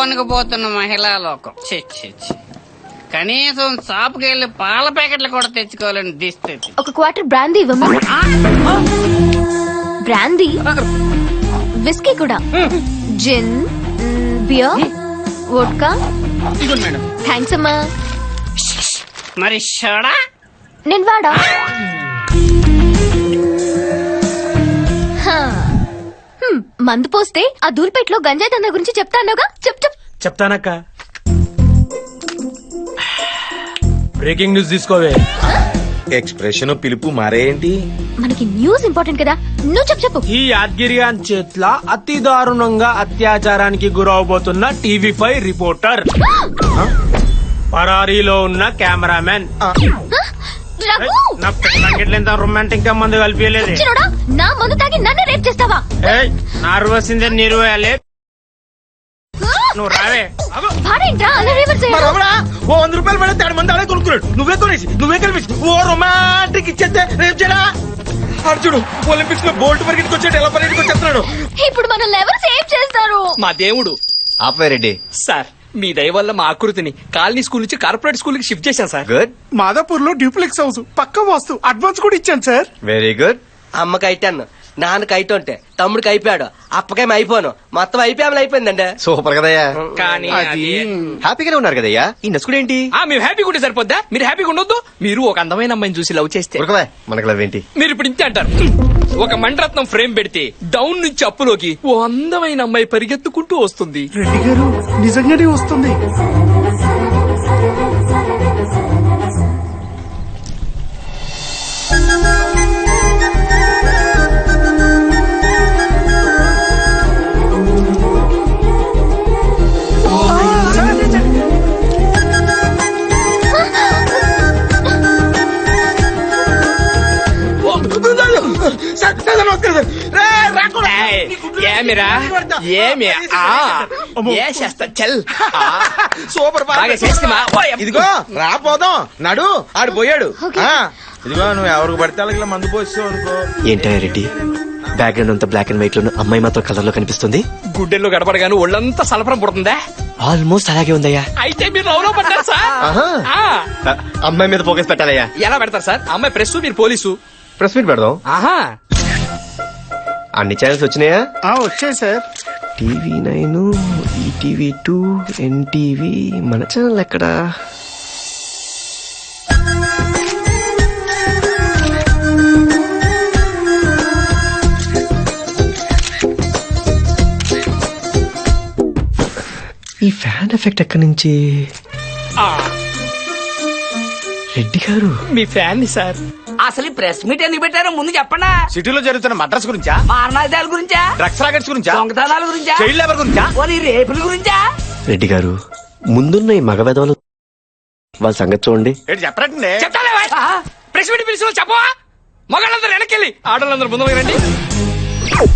వణికిపోతున్న మహిళా లోకం. కనీసం షాపుకి వెళ్ళి పాల ప్యాకెట్లు కూడా తెచ్చుకోవాలని దిస్థితి. ఒక క్వార్టర్ బ్రాందీ ఇవ్వమా? బ్రాందీ, విస్కీ కూడా, జిన్, బియర్, వోడ్కా. మేడం థ్యాంక్స్ అమ్మా. మరి షడా నేను వాడా? మందు పోస్తే ఆ దూల్పేటలో గంజాయి దందా గురించి చెప్తానుగా. చెప్తానక్క. బ్రేకింగ్ న్యూస్ తీసుకోవే. ఎక్స్ప్రెషన్ పిలుపు మారేంటి? మనకి న్యూస్ ఇంపార్టెంట్ కదా, నువ్వు చెప్పు. ఈ యాద్గిరియాన్ చేట్ల అతి దారుణంగా అత్యాచారానికి గురవబోతున్న టీవీ5 రిపోర్టర్, పరారీలో ఉన్న కెమెరామెన్. నా పెళ్ళంగిట్లేంత రొమాంటిక్ గా మందు కలిపియలేదు. నా మందు తాగి నన్ను రేప్ చేస్తావా? నార్వస్ నీరు వేయాలి. నువ్వు రావే. ఓ 100 రూపాయలు పడితే 3 మంది అలా కొనుక్కున్నాడు. నువ్వే కలిపి ఓ రొమాంటిక్ ఇచ్చేస్తే రేపు చేయడా? అర్జుడు ఒలింపిక్స్ లో బోల్ట్ పరిగెత్తుకు వచ్చాడు, ఎలా పరిగెత్తుకు వచ్చేస్తున్నాడు. ఇప్పుడు మనల్ని ఎవరు సేవ్ చేస్తారు? మా దేవుడు. ఆపేరెడ్డి సార్ మీ దయ వల్ల మా ఆకృతిని కాలనీ స్కూల్ నుంచి కార్పొరేట్ స్కూల్ కి షిఫ్ట్ చేశాను సార్. గుడ్. మాదాపూర్ లో డ్యూప్లెక్స్ హౌస్ పక్క వాస్తు అడ్వాన్స్ కూడా ఇచ్చాను సార్. Very good. అమ్మకి అయిటాను, నాన్నకి అయితుంటే తమ్ముడికి అయిపోయాడు, అప్పకేం అయిపోను, మొత్తం అయిపోయామని అయిపోయిందండి. సూపర్ కదయ్యా. కానీ అది హ్యాపీగానే ఉన్నారు కదయ్యా. ఈ నసుకుడు ఏంటి? మేము హ్యాపీగా ఉంటే సరిపోద్దా? మీరు హ్యాపీగా ఉండొద్దు. మీరు ఒక అందమైన అమ్మాయిని చూసి లవ్ చేస్తే ఉరకవే, మనకు లవ్ ఏంటి? మీరు ఇప్పుడు ఇంతే అంటారు. ఒక మండరత్నం ఫ్రేమ్ పెడితే డౌన్ నుంచి అప్పులోకి ఓ అందమైన అమ్మాయి పరిగెత్తుకుంటూ వస్తుంది. రెడ్డి గారు నిజంగానే వస్తుంది. ఏమిరా ఏమి చేస్తా చల్. సూపర్ బాగా చేస్తిమా? ఇదిగో రాపోదాం నడు. ఆడు పోయాడు. ఇదిగో నువ్వు ఎవరికి పడితే వాళ్ళకి ఇలా మందు పోస్తావు అనుకో. ఏంటయ్య రెడ్డి, బ్యాక్గ్రౌండ్ అంతా బ్లాక్ అండ్ వైట్ లో, అమ్మాయి మాత్రం కలర్ లో కనిపిస్తుంది. గుడ్డెల్లో గడపడగాను ఒళ్ళంతా సలపరం పుడుతుందా? ఆల్మోస్ట్ అలాగే ఉందయ్యా. అయితే మీరు లవ్ లో పడ్డారు సార్. అమ్మాయి మీద ఫోకస్ పెట్టాలయ్యా. ఎలా పెడతారు సార్? అమ్మాయి ప్రెస్, మీరు పోలీసు. ప్రెస్ మీట్ పెడదాం. ఆహా, అన్ని ఛానల్స్ వచ్చినాయా? వచ్చాయి సార్. TV nine, ETV two, NTV. మన ఛానల్ ఎక్కడా? ఈ ఫ్యాన్ ఎఫెక్ట్ ఎక్కడి నుంచి? రెడ్డి గారు మీ ఫ్యాన్ ని సార్. అసలు ఈ ప్రెస్ మీట్ ఎందుకు పెట్టారో ముందు చెప్పండి. సిటీలో జరుగుతున్న మద్రాస్ గురించా, మారణాదాల గురించా, డ్రగ్స్ రాకెట్స్ గురించా, దొంగతనాల గురించా, చైల్డ్ లేబర్ గురించా, పోనీ రేపుల గురించా? రెడ్డి గారు, ముందున్న ఈ మగవెదవలు వాళ్ళ సంగతి చూడండి. ఏంటి చెప్పరండి? చెప్తాలే ప్రెస్ మీట్ పిలిచిన చెప్పవా? మగాళ్ళందరూ వెనకెళ్ళి ఆడవాళ్ళందరూ ముందు రండి.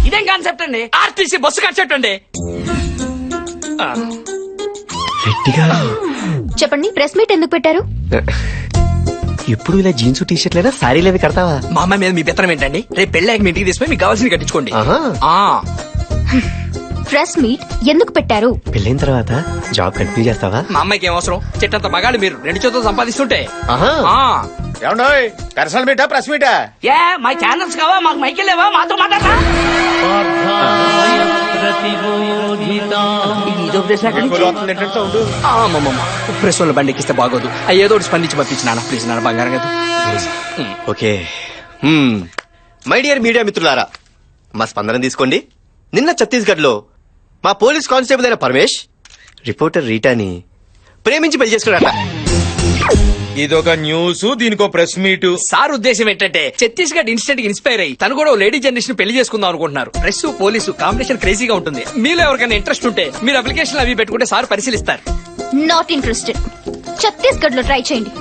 ఇదేం కాన్సెప్ట్ అండి? ఆర్టీసీ బస్సు కట్టండి. రెడ్డి గారు చెప్పండి, ప్రెస్ మీట్ ఎందుకు పెట్టారు? ఎప్పుడు ఇలా జీన్స్ టీ షర్ట్ లేదా శారీలు అవి కడతావా? మా అమ్మాయి మీద మీ పెత్తనం ఏంటండి? రేపు పెళ్ళాక మీ ఇంటికి తీసుకుని మీకు కావాల్సింది కట్టించుకోండి. ప్రెస్ మీట్ ఎందుకు పెట్టారు? పెళ్ళైన తర్వాత జాబ్ కంటిన్యూ చేస్తావా? మా అమ్మాయికి ఏం అవసరం? చెట్టంత మగాళ్ళు మీరు 2 చేతులు సంపాదిస్తుంటే. ఏమండోయ్, పర్సనల్ మీటా ప్రెస్ మీటా? ఏ మా ఛానల్స్ కావా, మాకు మైకిల్ లేవా, మాతో మాట్లాడరా? ప్రెస్ వాళ్ళ బండి ఎక్కిస్తే బాగోదు. ఏదో ఒకటి స్పందించి పంపించి నాన్న ప్లీజ్, నాన్న బంగారం కదా. ఓకే. మై డియర్ మీడియా మిత్రులారా, మా స్పందన తీసుకోండి. నిన్న ఛత్తీస్గఢ్ లో మా పోలీస్ కానిస్టేబుల్ అయిన పరమేష్ రిపోర్టర్ రీటాని ప్రేమించి పెళ్లి చేసుకున్నారట. ఇదొక న్యూస్, దీనికో ప్రెస్ మీట్. సార్ ఉద్దేశం ఏంటంటే ఛత్తీస్గఢ్ ఇన్స్టెంట్ ఇన్స్పైర్ అయ్యి తను కూడా లేడీ జనరేషన్ పెళ్లి చేసుకుందాం అనుకుంటున్నారు. ప్రెస్ పోలీసు కాంబినేషన్ క్రేజీగా ఉంటుంది. మీలో ఎవరికైనా ఇంట్రెస్ట్ ఉంటే మీరు అప్లికేషన్ అవి పెట్టుకుంటే సార్ పరిశీలిస్తారు. Not interested. ఛత్తీస్గఢ్ లో ట్రై చేయండి.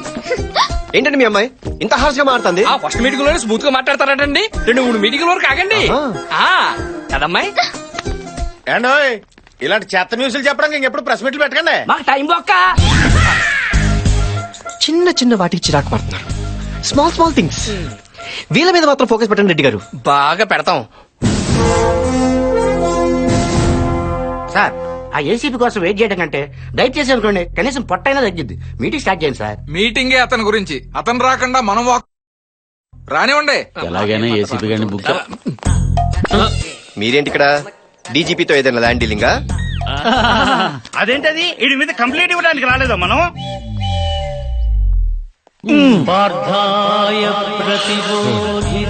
ఏంటండి మీ అమ్మాయి ఇంత హార్ష్ గా మారుతుంది? ఫస్ట్ మీటింగ్ లోనే స్మూత్ గా మాట్లాడతారటండి. 2-3 మీటింగ్ వరకు ఆగండి. కదమ్మాయి? ఏండోయ్, ఇలాంటి చెత్త న్యూస్లు చెప్పడానికి ఇంకెప్పుడు ప్రెస్ మీట్లు పెట్టకండి. మాకు టైం బొక్క. చిన్న చిన్న వాటికి చిరాకు పడుతున్నారు. Small small things. వీళ్ళ మీద మాత్రం ఫోకస్ పెట్టండి రెడ్డి గారు. బాగా పెడతాం సార్. ఆ ఏసీపీ కోసం వెయిట్ చేయడం కంటే దయచేసి అనుకోండి కనీసం పొట్టైనా తగ్గిద్ది. మీటింగ్ స్టార్ట్ చేయండి సార్. మీటింగే అతని గురించి, అతను రాకుండా మనం రానివ్వండి. ఎలాగైనా ఏసీపీ గారిని బుక్ మీరేంటి ఇక్కడ డీజీపీతో ఏదైనా ల్యాండ్ డీలింగా? అదేంటది వీడి మీద కంప్లైంట్ ఇవ్వడానికి రాలేదా మనం?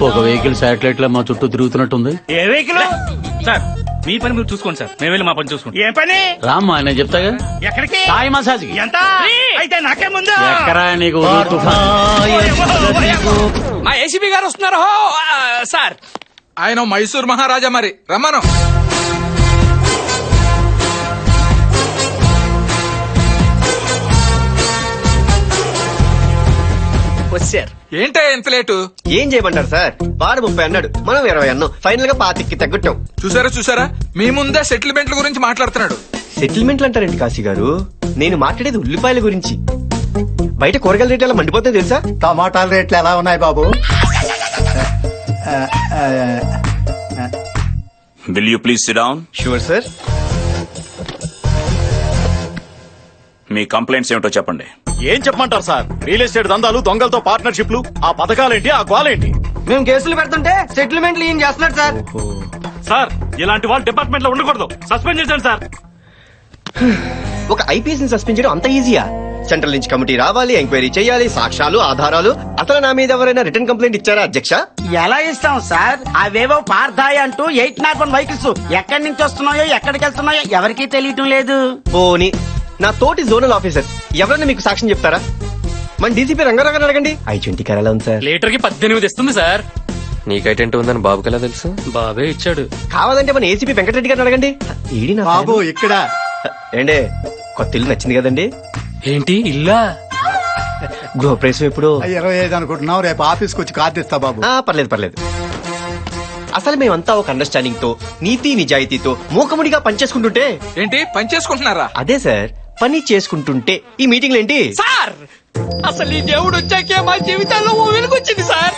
ఒక వెహికల్ శాటిలైట్ లో మా చుట్టూ తిరుగుతున్నట్టుంది. ఏ వెహికల్ సార్? మీ పని మీరు చూసుకోండి సార్, మేము వెళ్ళి మా పని చూసుకోండి. ఏ పని? రామ్మా నేను చెప్తాగా. ఎక్కడికి? థాయ్ మసాజ్ కి. ఎంత అయితే నాకే ముందు ఎక్కరా నీకు తుఫాన్. మా ఏసీబీ గారు వస్తున్నారు. సార్ ఆయన మైసూర్ మహారాజా, మరి రమ్మను. వచ్చారు. ఏంటే ఎంత లేటు? ఏం చేయమంటారు సార్? వాడు 30 అన్నాడు, మనం 20 అన్నాం. ఫైనల్ గా 25కి తగ్గట్టాం. చూసారా మీ ముందే సెటిల్మెంట్ల గురించి మాట్లాడుతున్నాడు. సెటిల్మెంట్లు అంటారండి కాశీ గారు, నేను మాట్లాడేది ఉల్లిపాయల గురించి. బయట కూరగాయల రేట్లు ఎలా మండిపోతాయి తెలుసా? టమాటాల రేట్లు ఎలా ఉన్నాయి బాబు? Will you please sit down? Sure sir. Me complaints ఏమిటో చెప్పండి. ఏం చెప్పమంటారు సార్? రియల్ ఎస్టేట్ దందాలు, దొంగలతో పార్ట్నర్షిప్లు, ఆ పథకాలేంటి, ఆ గోలేంటి? మేము కేసులు పెడుతుంటే సెటిల్మెంట్లు ఏం చేస్తున్నారు సార్? సార్ ఇలాంటి వాళ్ళు డిపార్ట్మెంట్ లో ఉండకూడదు, సస్పెండ్ చేశాను సార్. ఒక ఐపీఎస్ ని సస్పెండ్ చేయడం అంత ఈజీయా? సెంట్రల్ నుంచి కమిటీ రావాలి, ఎంక్వైరీ చేయాలి, సాక్ష్యాలు, ఆధారాలు. అసలు నా మీద ఎవరైనా రిటర్న్ కంప్లైంట్ ఇచ్చారా అధ్యక్ష? ఎలా ఇస్తాం సార్? అవేవో పార్థాయి అంటూ 801 వెహికల్స్ ఎక్కడి నుంచి వస్తున్నాయో ఎక్కడికి వెళ్తున్నాయో ఎవరికీ తెలియటం లేదు. పోనీ నా తోటి జోనల్ ఆఫీసర్ ఎవరైనా మీకు సాక్ష్యం చెప్తారా? మన డీసీపీ రంగారావు అడగండి. I-20 కార్ ఎలా ఉంది సార్? లీటర్ కి 18 ఇస్తుంది సార్. నీకైతే ఉందని బాబుకి ఎలా తెలుసు? బాబే ఇచ్చాడు. కావాలంటే మన ఏసీపీ వెంకటరెడ్డి గారిని అడగండి. ఏడి నా బాబు ఇక్కడ ఏండే కొత్త ఇల్లు నచ్చింది కదండి? ఏంటి ఇల్లా? గృహప్రవేశం ఎప్పుడు? 25 అనుకుంటున్నావు, రేపు ఆఫీస్కి వచ్చి కార్డు ఇస్తా బాబు. పర్లేదు. అసలు మేమంతా ఒక అండర్స్టాండింగ్ తో, నీతి నిజాయితీతో మూకముడిగా పనిచేసుకుంటుంటే. ఏంటి పని చేసుకుంటున్నారా? అదే సార్, పని చేసుకుంటుంటే ఈ మీటింగ్లు ఏంటి సార్ అసలు ఈ దేవుడు వచ్చాకే మా జీవితాల్లో ఓ వెలుగొచ్చింది సార్.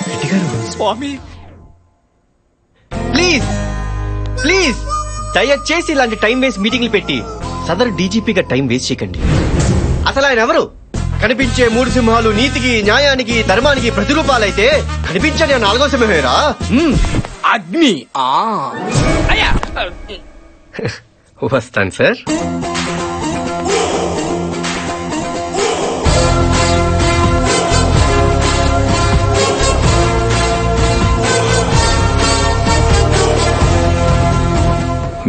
స్వామి ప్లీజ్ దయచేసి ఇలాంటి టైం వేస్ట్ మీటింగ్లు పెట్టి సదరు డీజీపీగా టైం వేస్ట్ చేయకండి. అసలు ఆయన ఎవరు? కనిపించే 3 సింహాలు నీతికి, న్యాయానికి, ధర్మానికి ప్రతిరూపాలైతే కనిపించని 4వ సింహమేరా అగ్ని. అయ్యా వస్తాను సార్.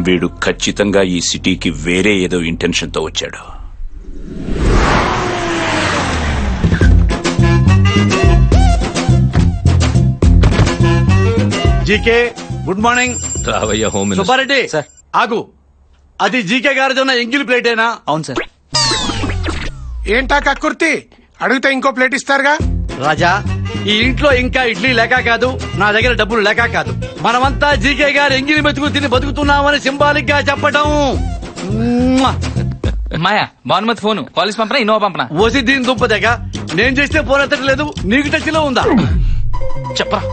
వీడు ఖచ్చితంగా ఈ సిటీకి వేరే ఏదో ఇంటెన్షన్ తో వచ్చాడు. GK good morning. రావయ్య హోమ్ సుబ్బారెడ్డి ఆగు. అది జీకే గారిది ఉన్న ఎంగిల్ ప్లేటేనా? అవును సార్. ఏంటా కక్కుర్తి? అడిగితే ఇంకో ప్లేట్ ఇస్తారుగా. రాజా, ఈ ఇంట్లో ఇంకా ఇడ్లీ లేక కాదు, నా దగ్గర డబ్బులు లేక కాదు. మనమంతా జీకే గారు ఎంగిలి మెతుకు తిని బతుకుతున్నామని సింబాలిక్ గా చెప్పడం. మాయా భానుమతి ఫోను కాలేజ్ పంపనా ఇన్నోవా పంపనా? ఓసి దీని దుంప దగ్గర నేను చేస్తే ఫోన్ ఎత్తట్లేదు, నీకు టచ్ లో ఉందా? చెప్పరా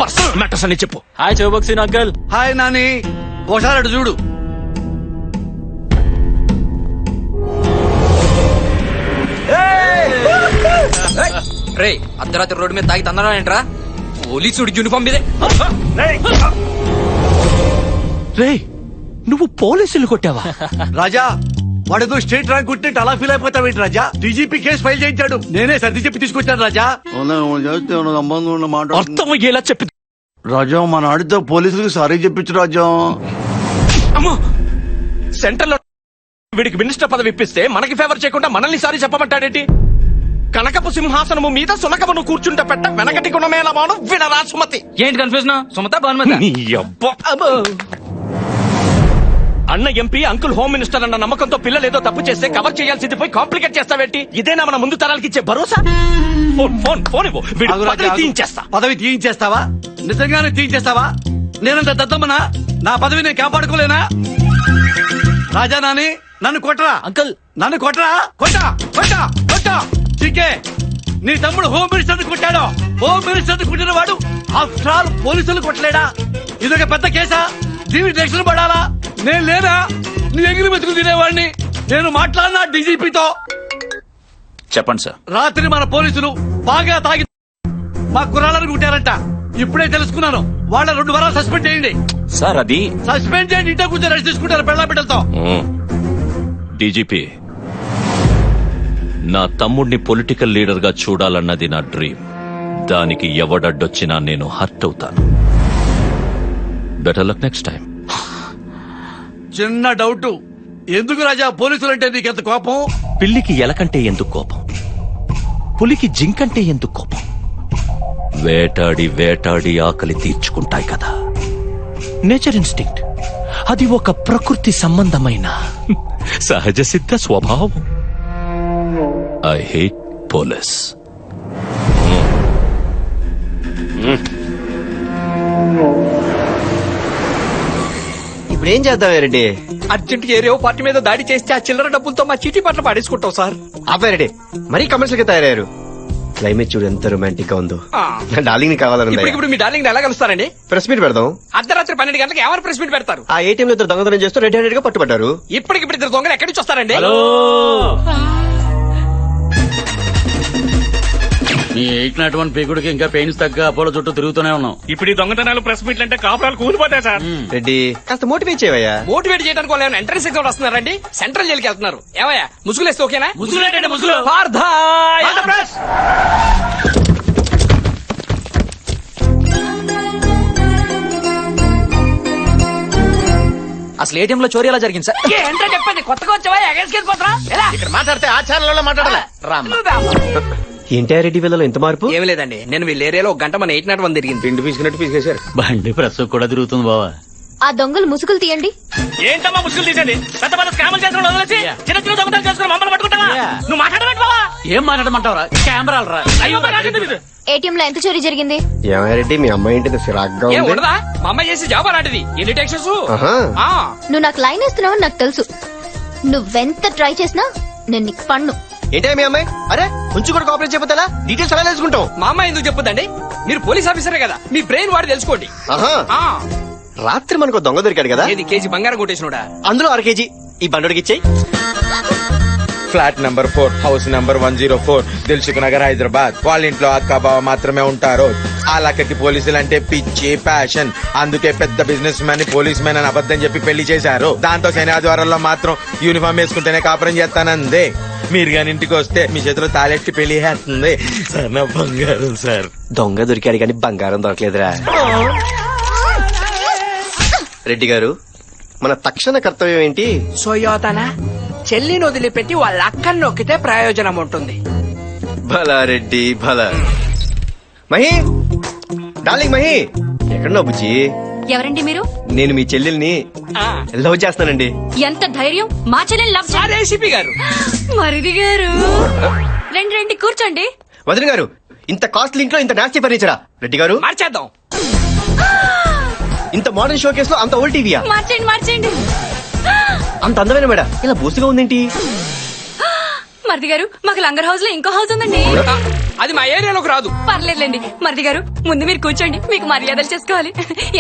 పర్సనల్ మ్యాటర్స్ అని చెప్పు. హాయ్ చౌబక్సీన్ అంకల్. హాయ్ నాని, ఒకసారి అటు చూడు. రే అర్ధరాత్రి రోడ్డు మీద తాగి తందడం ఏంట్రా? పోలీసుడి యూనిఫామ్ మీదే. రే నువ్వు పోలీసులు కొట్టావా? రాజా వాడేదో స్టేట్ ర్యాంక్ కొట్టినట్టు అలా ఫీల్ అయిపోతావేంటి రాజా? డీజీపీ కేసు ఫైల్ చేయించాడు, నేనే సర్ది చెప్పి తీసుకొచ్చాను రాజా. అర్థం అయ్యేలా చెప్పి రాజా మన ఆడితో పోలీసులకు సారీ చెప్పించు రాజా. అమ్మో సెంటర్ లో వీడికి మినిస్టర్ పదవి ఇప్పిస్తే మనకి ఫేవర్ చేయకుండా మనల్ని సారీ చెప్పమంటాడేంటి? కనకపు సింహాసనము మీద సునకమును కూర్చుంటే పెట్ట వెనకటి గుణమేళమాను వినరా సుమతి. ఏంటి కన్ఫ్యూజన్? సుమత భానుమతి. అన్న ఎంపీ, అంకుల్ హోమ్ మినిస్టర్ అన్న నమ్మకంతో పిల్లలు ఏదో తప్పు చేస్తే కవర్ చేయాల్సింది పోయి కాంప్లికేట్ చేస్తావేంటి? ఇదేనా మన ముందు తరాలకి ఇచ్చే భరోసా? ఫోన్ ఇవ్వు, పదవి తీయించేస్తా. పదవి తీయించేస్తావా? నిజంగానే తీయించేస్తావా? నేనంత దద్దమ్మనా? నా పదవి నేను కాపాడుకోలేనా? రాజా నాని నన్ను కొట్టరా అంకుల్, నన్ను కొట్టరా. కొట్టా చీకే, నీ తమ్ముడు హోమ్ మినిస్టర్ కొట్టాడు. హోమ్ మినిస్టర్ కొట్టిన వాడు ఆఫ్టర్ ఆల్ పోలీసులు కొట్టలేడా? ఇదొక పెద్ద కేసా? దీనికి రక్షణ పడాలా? నేను లేనా? నీ ఎగిరి మెతుకు తినేవాడిని. నేను మాట్లాడినా డీజీపీతో. చెప్పండి సార్. రాత్రి మన పోలీసులు బాగా తాగి మా కుర్రాళ్ళని కుట్టారంట. ఇప్పుడే తెలుసుకున్నాను. వాళ్ళ 2 వారాలు సస్పెండ్ చేయండి. సార్ అది సస్పెండ్ చేయండి. ఇంట్లో కూర్చొని రెస్ట్ తీసుకుంటారు పెళ్ళ బిడ్డలతో. డీజీపీ, నా తమ్ముడిని పొలిటికల్ లీడర్ గా చూడాలన్నది నా డ్రీమ్. దానికి ఎవడడ్డొచ్చినా నేను హర్ట్ అవుతాను. Better luck next time. చిన్న డౌట్, ఎందుకు రాజా పోలీసులంటే నీకెంత కోపం? పిల్లికి ఎలకంటే ఎందుకు కోపం? పులికి జింకంటే ఎందుకు కోపం? వేటాడి వేటాడి ఆకలి తీర్చుకుంటాయి కదా. Nature instinct. అది ఒక ప్రకృతి సంబంధమైన సహజ సిద్ధ స్వభావం. I hate police. ఇప్పుడు ఏం చేద్దాం రెడ్డి? అర్జెంట్ ఏరియో పార్టీ మీద దాడి చేస్తే ఆ చిల్లర డబ్బులతో మా చీటీ పట్ల పాడేసుకుంటాం సార్. రెడ్డి మరీ కమర్షియల్ గా తయారయ్యారు. క్లైమేట్ చూడు ఎంత రొమాంటిక్ గా ఉందో. నా డార్లింగ్ ని కావాలని ఇప్పుడు మీ డార్లింగ్ ఎలా కలుస్తారండి? ప్రెస్ మీట్ పెడదాం. అర్ధరాత్రి 12 గంటలకు ఎవరు ప్రెస్ మీట్ పెడతారు? ఆ ఏటీఎం లో ఇద్దరు దొంగతనం చేస్తూ రెడ్ హ్యాండెడ్ గా పట్టుబడ్డారు. ఇప్పటికిప్పుడు ఇద్దరు దొంగలు ఎక్కడి నుంచి వస్తారండి? నీ 801 పీకుడికి ఇంకా పెయిన్స్ తగ్గ అపోలో చుట్టూ తిరుగుతూనే ఉన్నాం. ఇప్పుడు ఈ దొంగతనాలు ప్రెస్ మీట్లు అంటే కాపురాలు కూలిపోతాయి సార్. రెడ్డి కాస్త మోటివేట్ చేయవయ్యా. మోటివేట్ చేయడానికి వాళ్ళు ఏమైనా ఎంట్రన్స్ ఎగ్జామ్ వస్తున్నారండి? సెంట్రల్ జైలుకి వెళ్తున్నారు. ఏమయ్యా ముసుగులేస్తే ఓకేనా? ముసుగులేంటండి ముసుగులు? పార్థాయ్! అసలు ఏటీఎం లో చోరీ ఎలా జరిగింది సార్? ఏంటో చెప్పండి. కొత్తగా వచ్చావా? ఎగేసుకెళ్ళిపోతున్నా? ఎలా? ఇక్కడ మాట్లాడితే ఆచారాలలో మాట్లాడాలి. ఏంటి రెడ్డి వీళ్ళలో ఇంత మార్పు? ఏం లేదండి, నేను వీళ్ళ ఏరియాలో ఒక గంట మన 801 తిరిగింది. పిండి పీసుకున్నట్టు పీసుకేశారు. బండి ప్రెస్ కూడా తిరుగుతుంది బావా. ఆ దొంగలు ముసుగులు తీయండి. ఏంటమ్మా ముసుగులు తీసేది? పెద్ద పెద్ద స్కాములు చేసిన వదిలేసి చిన్న చిన్న దొంగతనాలు చేసుకుని మమ్మల్ని పట్టుకుంటావా? నువ్వు మాట్లాడమంటే బావా? ఏం మాట్లాడమంటావరా? కెమెరాలు రా. అయ్యో నాకేం తెలీదు. ఏటీఎం లో ఎంత చోరీ జరిగింది? రెడ్డి మీ అమ్మాయి ఏంటి సిరాగ్గా ఏం ఉంది? ఉండదా? మా అమ్మాయి చేసి జాబ్ అలాంటిది. ఎన్ని టెక్షన్స్? ఆహా. నువ్వు నాకు లైన్ వేస్తున్నావని నాకు తెలుసు. నువ్వెంత ట్రై చేసినా నేను నీకు పన్ను. ఏంటే మీ అమ్మాయి? అరే కొంచెం కూడా కోఆపరేట్ చేయకపోతే డీటెయిల్స్ ఎలా తెలుసుకుంటాం? మా అమ్మాయి ఎందుకు చెప్పదండి? మీరు పోలీస్ ఆఫీసరే కదా, మీ బ్రెయిన్ వాడి తెలుసుకోండి. ఆహా. ఆ, రాత్రి మనకు దొంగ దొరికాడు కదా, ఏది కేజీ బంగారం కొట్టేసినోడా? అందులో 1 కేజీ ఈ బండోడికి ఇచ్చేయి. Flat number 4 house number 104 Dilsukh Nagar Hyderabad. వాళ్ళ ఇంట్లో అక్క బావ మాత్రమే ఉంటారు. ఆ లక్కకి పోలీసులు అంటే పిచ్చి ప్యాషన్. అందుకే పెద్ద బిజినెస్ మ్యాన్ పోలీస్ మ్యాన్ అని అబద్ధం చెప్పి పెళ్లి చేశారు. దాంతో శని ఆదివారాల్లో మాత్రం యూనిఫామ్ వేసుకుంటేనే కాపురం చేస్తానందే. మీరు గాని ఇంటికి వస్తే మీ చేతిలో తాళెట్టి పెళ్లి చేస్తుంది సార్. నా బంగారం సార్. దొంగ దొరికాడు కానీ బంగారం దొరకలేదురా. రెడ్డి గారు మన తక్షణ కర్తవ్యం ఏంటి? సోయోతన చెల్లిని వదిలిపెట్టి వాళ్ళ అక్కని నొక్కితే ప్రయోజనం ఉంటుంది. భలా రెడ్డి భలా. మహి డార్లింగ్ మహి ఎక్కడున్నావు బుజ్జి? ఎవరండి మీరు? నేను మీ చెల్లెల్ని లవ్ చేస్తానండి. ఎంత ధైర్యం మా చెల్లెని లవ్ చేయాలి? ఏసీపీ గారు, మరిది గారు రండి రండి కూర్చోండి. వదిన గారు ఇంత కాస్ట్లీ ఇంట్లో ఇంత నాస్తి ఫర్నిచరా? రెడ్డి గారు మార్చేద్దాం. ఇంత మోడర్న్ షో కేసులో అంత ఓల్డ్ టీవీయా? మార్చండి మార్చండి. అంత అందమైన మేడ ఇలా బూసుగా ఉందేంటి? మరిది గారు మాకు లంగర్ హౌస్ లో ఇంకో హౌస్ ఉందండి. అది మా ఏరియాలోకి రాదు. పర్లేదులేండి మరిది గారు, ముందు మీరు కూర్చోండి, మీకు మర్యాదలు చేసుకోవాలి.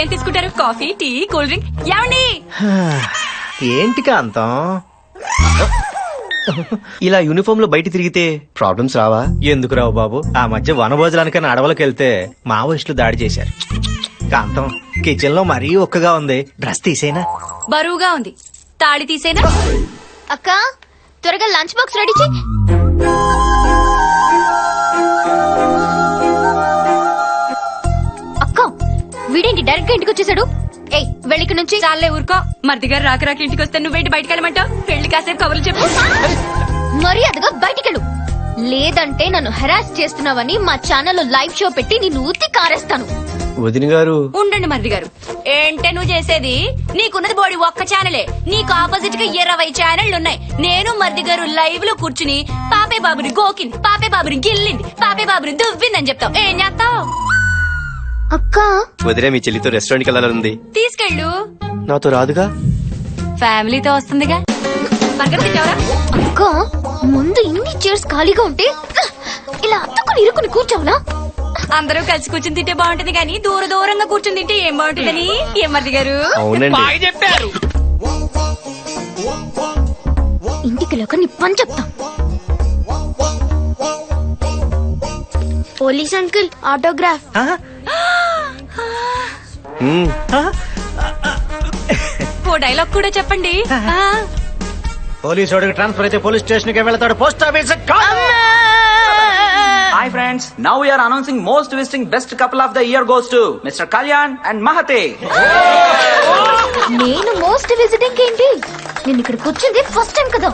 ఏం తీసుకుంటారు? Coffee, tea, cool drink? ఏమండి? ఏంటి కాంతం ఇలా యూనిఫామ్ లో బయట తిరిగితే ప్రాబ్లమ్స్ రావా? ఎందుకు రావు బాబు? ఆ మధ్య వనభోజనానికన్నా అడవులకు వెళ్తే మావోయిస్టులు దాడి చేశారు. కాంతం కిచెన్ లో మరీ ఒక్కగా ఉంది, డ్రెస్ తీసేనా? బరువుగా ఉంది, తాళి తీసేనా? అక్క త్వరగా లంచ్ బాక్స్ రెడీ చేయి. అక్క వీడేంటి డైరెక్ట్ గా ఇంటికి వచ్చేసాడు? ఏయ్ వెళ్ళిక నుంచి. చాలే ఊరుకో. మరిది గారు రాక రాక ఇంటికి వస్తే నువ్వేంటి బయటకు వెళ్ళమంటావు? పెళ్లి కాసేపు కబుర్లు చెప్పు. మర్యాదగా బయటికెళ్ళు, లేదంటే నన్ను హెరాస్ చేస్తున్నావని మా ఛానల్లో లైవ్ షో పెట్టి నిన్ను ఊతి కారేస్తాను. వదిన గారు ఉండండి మరిది గారు. ఏంటే నువ్వు చేసేది? నీకున్నది బోడి ఒక్క ఛానలే, నీకు ఆపోజిట్ గా 20 ఛానళ్లు ఉన్నాయి. నేను మరిది గారు లైవ్ లో కూర్చుని పాపే బాబుని గోకింది, పాపే బాబుని గిల్లింది, పాపే బాబుని దువ్విందని చెప్తావు. ఏం చేస్తావు? అక్క వదిలే మీ చెల్లితో రెస్టారెంట్కి వెళ్ళాలని తీసుకెళ్ళు. నాతో రాదుగా? ఫ్యామిలీతో వస్తుందిగా. అక్క ముందు ఇన్ని చైర్స్ ఖాళీగా ఉంటే ఇలా అత్తుకుని ఇరుకుని కూర్చోవునా? అందరూ కలిసి కూర్చుని తింటే బాగుంటుంది కానీ దూర దూరంగా కూర్చుని తింటే ఏం బాగుంటుందని. ఏం మరిది గారు? అవునండి బాగా చెప్పారు. బయటికి నీ పని చెప్తా. Police uncle autograph. ఓ డైలాగ్ కూడా చెప్పండి. పోలీసు వాడికి ట్రాన్స్ఫర్ అయితే పోలీస్ స్టేషన్ కి వెళ్తాడు, post office hi friends, now we are announcing most visiting best couple of the year goes to mister Kalyan and మహతే. నేను మోస్ట్ విజిటింగ్ ఏంటి? నేను ఇక్కడికి వచ్చింది ఫస్ట్ టైం కదా.